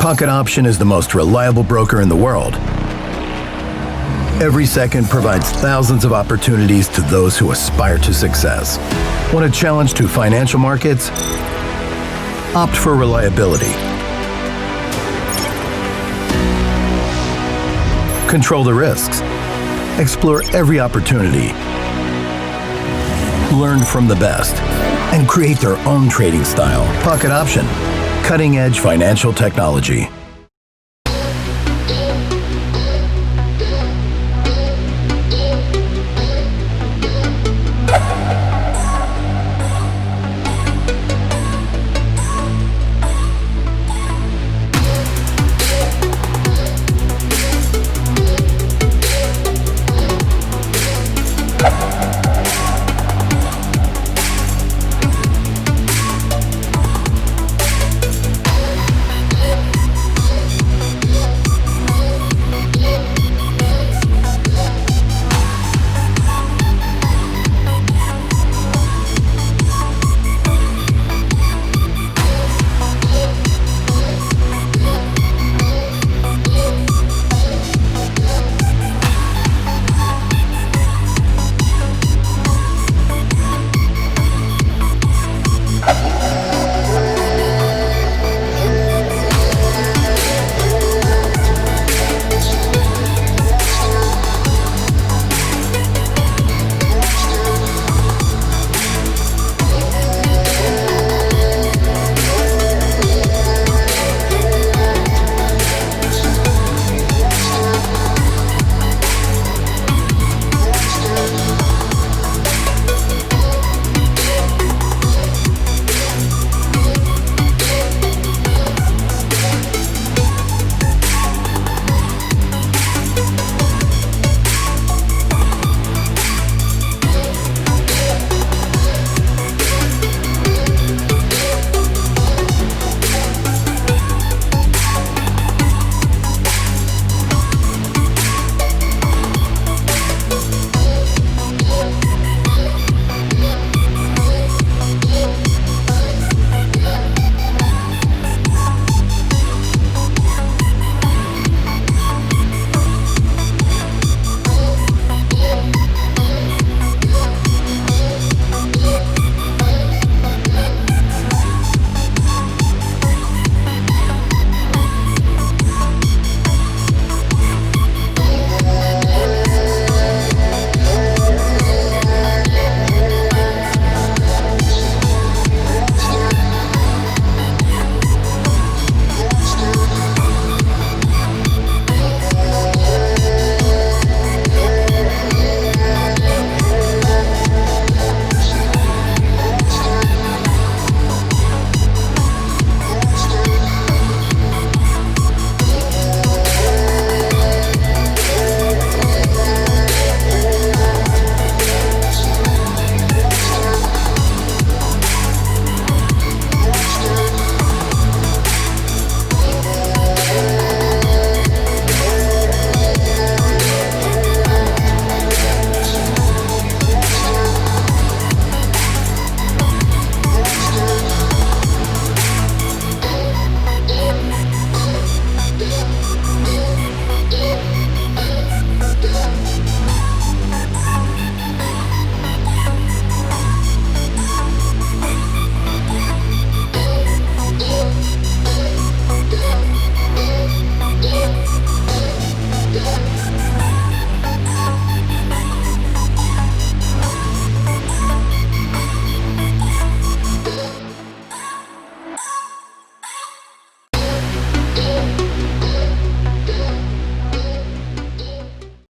Pocket Option is the most reliable broker in the world. Every second provides thousands of opportunities to those who aspire to success. Want a challenge to financial markets? Opt for reliability. Control the risks. Explore every opportunity. Learn from the best and create their own trading style. Pocket Option, cutting-edge financial technology.